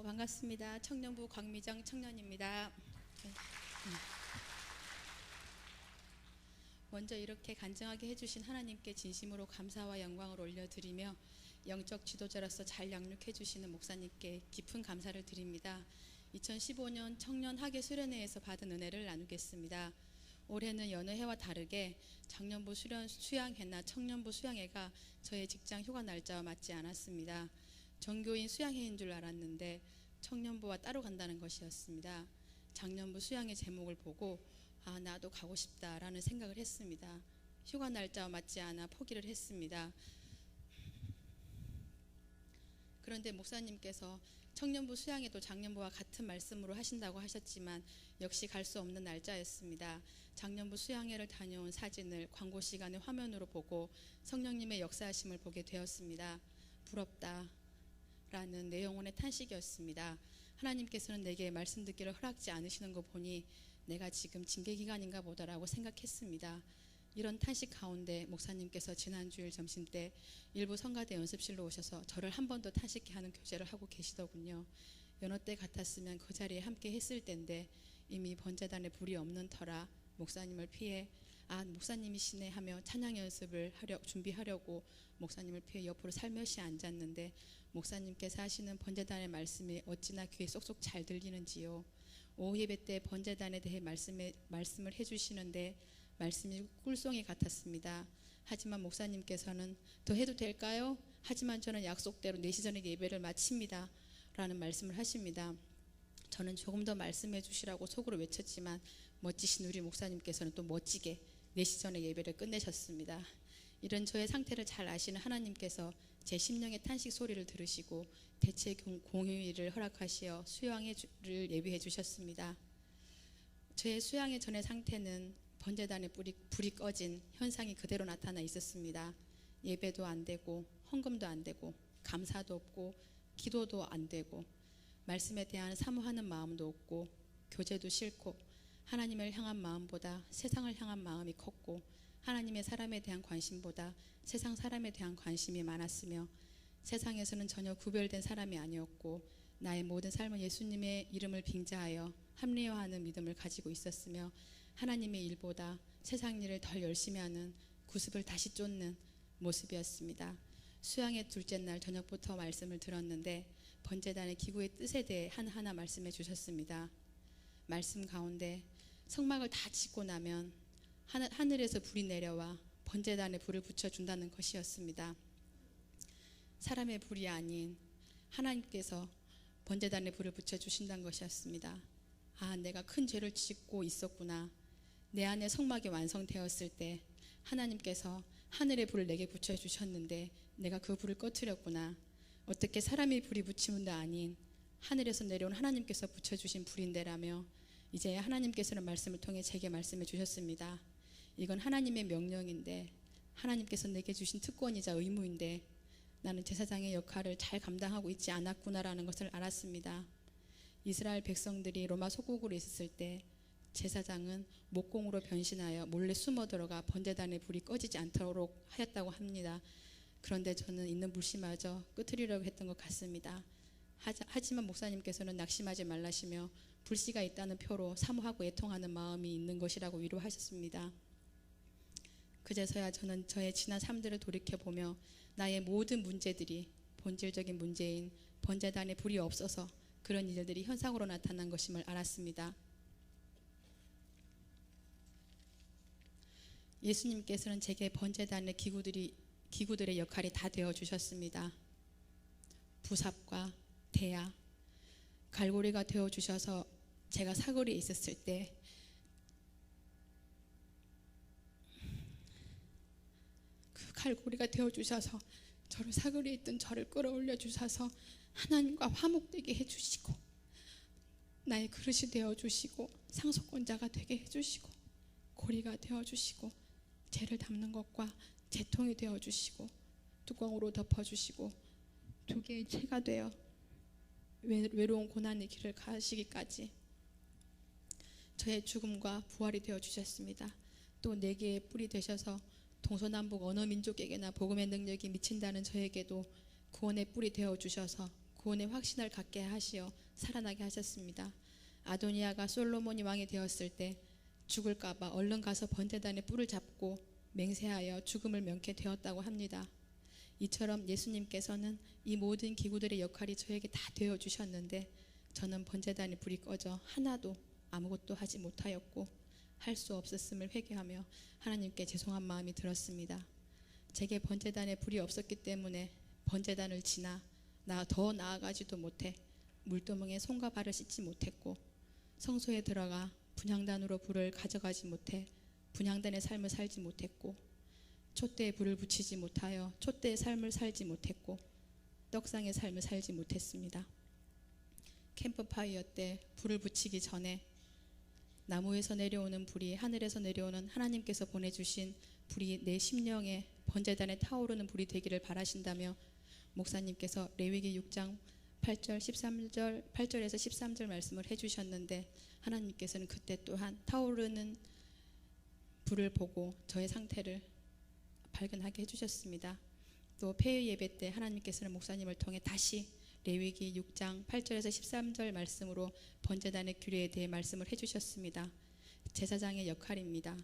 반갑습니다. 청년부 광미정 청년입니다. 먼저 이렇게 간증하게 해주신 하나님께 진심으로 감사와 영광을 올려드리며 영적 지도자로서 잘 양육해 주시는 목사님께 깊은 감사를 드립니다. 2015년 청년 학예 수련회에서 받은 은혜를 나누겠습니다. 올해는 여느 해와 다르게 작년부 수양회나 청년부 수양회가 저의 직장 휴가 날짜와 맞지 않았습니다. 전교인 수양회인 줄 알았는데 청년부와 따로 간다는 것이었습니다. 작년부 수양회 제목을 보고 나도 가고 싶다라는 생각을 했습니다. 휴가 날짜와 맞지 않아 포기를 했습니다. 그런데 목사님께서 청년부 수양회도 작년부와 같은 말씀으로 하신다고 하셨지만 역시 갈 수 없는 날짜였습니다. 작년부 수양회를 다녀온 사진을 광고 시간에 화면으로 보고 성령님의 역사하심을 보게 되었습니다. 부럽다 라는 내 영혼의 탄식이었습니다. 하나님께서는 내게 말씀 듣기를 허락지 않으시는 거 보니 내가 지금 징계기간인가 보다라고 생각했습니다. 이런 탄식 가운데 목사님께서 지난주일 점심때 일부 성가대 연습실로 오셔서 저를 한 번 더 탄식케 하는 교제를 하고 계시더군요. 여느 때 같았으면 그 자리에 함께 했을 텐데 이미 번제단에 불이 없는 터라 목사님을 피해 목사님이시네 하며 찬양 연습을 준비하려고 목사님을 피해 옆으로 살며시 앉았는데 목사님께서 하시는 번제단의 말씀이 어찌나 귀에 쏙쏙 잘 들리는지요. 오후 예배 때 번제단에 대해 말씀을 해주시는데 말씀이 꿀송이 같았습니다. 하지만 목사님께서는 더 해도 될까요? 하지만 저는 약속대로 4시 전에 예배를 마칩니다 라는 말씀을 하십니다. 저는 조금 더 말씀해 주시라고 속으로 외쳤지만 멋지신 우리 목사님께서는 또 멋지게 4시 전에 예배를 끝내셨습니다. 이런 저의 상태를 잘 아시는 하나님께서 제 심령의 탄식 소리를 들으시고 대체 공휴일을 허락하시어 수양회를 예비해 주셨습니다. 저의 수양회 전의 상태는 번제단에 불이 꺼진 현상이 그대로 나타나 있었습니다. 예배도 안 되고 헌금도 안 되고 감사도 없고 기도도 안 되고 말씀에 대한 사모하는 마음도 없고 교제도 싫고 하나님을 향한 마음보다 세상을 향한 마음이 컸고 하나님의 사람에 대한 관심보다 세상 사람에 대한 관심이 많았으며 세상에서는 전혀 구별된 사람이 아니었고 나의 모든 삶은 예수님의 이름을 빙자하여 합리화하는 믿음을 가지고 있었으며 하나님의 일보다 세상 일을 덜 열심히 하는 구습을 다시 쫓는 모습이었습니다. 수양의 둘째 날 저녁부터 말씀을 들었는데 번제단의 기구의 뜻에 대해 하나하나 말씀해 주셨습니다. 말씀 가운데 성막을 다 짓고 나면 하늘에서 불이 내려와 번제단에 불을 붙여준다는 것이었습니다. 사람의 불이 아닌 하나님께서 번제단에 불을 붙여주신다는 것이었습니다. 내가 큰 죄를 짓고 있었구나. 내 안에 성막이 완성되었을 때 하나님께서 하늘의 불을 내게 붙여주셨는데 내가 그 불을 꺼트렸구나. 어떻게 사람의 불이 붙임도 아닌 하늘에서 내려온 하나님께서 붙여주신 불인데라며 이제 하나님께서는 말씀을 통해 제게 말씀해 주셨습니다. 이건 하나님의 명령인데 하나님께서 내게 주신 특권이자 의무인데 나는 제사장의 역할을 잘 감당하고 있지 않았구나라는 것을 알았습니다. 이스라엘 백성들이 로마 소국으로 있었을 때 제사장은 목공으로 변신하여 몰래 숨어 들어가 번제단의 불이 꺼지지 않도록 하였다고 합니다. 그런데 저는 있는 불씨마저 끄트리려고 했던 것 같습니다. 하지만 목사님께서는 낙심하지 말라시며 불씨가 있다는 표로 사모하고 애통하는 마음이 있는 것이라고 위로하셨습니다. 그제서야 저는 저의 지난 삶들을 돌이켜보며 나의 모든 문제들이 본질적인 문제인 번제단에 불이 없어서 그런 일들이 현상으로 나타난 것임을 알았습니다. 예수님께서는 제게 번제단의 기구들의 역할이 다 되어주셨습니다. 부삽과 대야, 갈고리가 되어주셔서 제가 사거리에 있었을 때 그 갈고리가 되어주셔서 저를 사거리에 있던 저를 끌어올려 주셔서 하나님과 화목되게 해주시고 나의 그릇이 되어주시고 상속권자가 되게 해주시고 고리가 되어주시고 죄를 담는 것과 재통이 되어주시고 뚜껑으로 덮어주시고 두 개의 채가 되어 외로운 고난의 길을 가시기까지 저의 죽음과 부활이 되어주셨습니다. 또 4개의 뿔이 되셔서 동서남북 어느 민족에게나 복음의 능력이 미친다는 저에게도 구원의 뿔이 되어주셔서 구원의 확신을 갖게 하시어 살아나게 하셨습니다. 아도니아가 솔로몬이 왕이 되었을 때 죽을까 봐 얼른 가서 번제단의 뿔을 잡고 맹세하여 죽음을 면케 되었다고 합니다. 이처럼 예수님께서는 이 모든 기구들의 역할이 저에게 다 되어주셨는데 저는 번제단의 불이 꺼져 하나도 아무것도 하지 못하였고 할 수 없었음을 회개하며 하나님께 죄송한 마음이 들었습니다. 제게 번제단의 불이 없었기 때문에 번제단을 지나 더 나아가지도 못해 물두멍에 손과 발을 씻지 못했고 성소에 들어가 분향단으로 불을 가져가지 못해 분향단의 삶을 살지 못했고 촛대에 불을 붙이지 못하여 촛대의 삶을 살지 못했고 떡상의 삶을 살지 못했습니다. 캠프파이어 때 불을 붙이기 전에 나무에서 내려오는 불이 하늘에서 내려오는 하나님께서 보내주신 불이 내 심령에 번제단에 타오르는 불이 되기를 바라신다며 목사님께서 레위기 6장 8절에서 13절 말씀을 해주셨는데 하나님께서는 그때 또한 타오르는 불을 보고 저의 상태를 발견하게 해주셨습니다. 또 폐회 예배 때 하나님께서는 목사님을 통해 다시 레위기 6장 8절에서 13절 말씀으로 번제단의 규례에 대해 말씀을 해주셨습니다. 제사장의 역할입니다.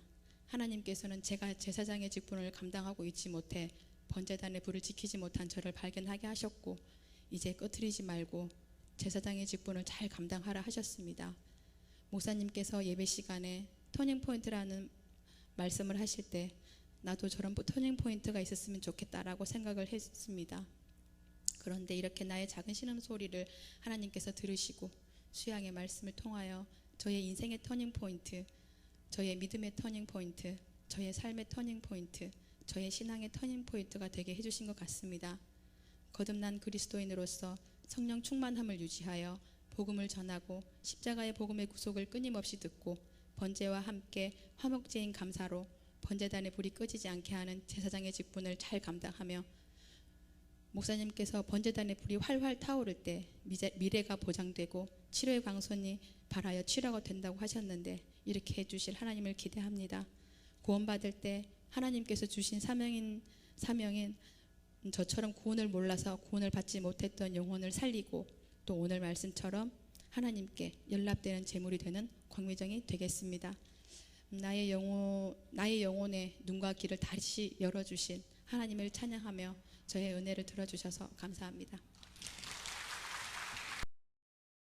하나님께서는 제가 제사장의 직분을 감당하고 있지 못해 번제단의 불을 지키지 못한 저를 발견하게 하셨고 이제 꺼트리지 말고 제사장의 직분을 잘 감당하라 하셨습니다. 목사님께서 예배 시간에 터닝포인트라는 말씀을 하실 때 나도 저런 터닝포인트가 있었으면 좋겠다라고 생각을 했습니다. 그런데 이렇게 나의 작은 신음소리를 하나님께서 들으시고 수양의 말씀을 통하여 저의 인생의 터닝포인트, 저의 믿음의 터닝포인트, 저의 삶의 터닝포인트, 저의 신앙의 터닝포인트가 되게 해주신 것 같습니다. 거듭난 그리스도인으로서 성령 충만함을 유지하여 복음을 전하고 십자가의 복음의 구속을 끊임없이 듣고 번제와 함께 화목제인 감사로 번제단의 불이 꺼지지 않게 하는 제사장의 직분을 잘 감당하며 목사님께서 번제단의 불이 활활 타오를 때 미래가 보장되고 치료의 광선이 발하여 치료가 된다고 하셨는데 이렇게 해주실 하나님을 기대합니다. 구원받을 때 하나님께서 주신 사명인 저처럼 구원을 몰라서 구원을 받지 못했던 영혼을 살리고 또 오늘 말씀처럼 하나님께 연락되는 제물이 되는 광미정이 되겠습니다. 나의 영혼의 눈과 귀를 다시 열어주신 하나님을 찬양하며 저의 은혜를 들어주셔서 감사합니다.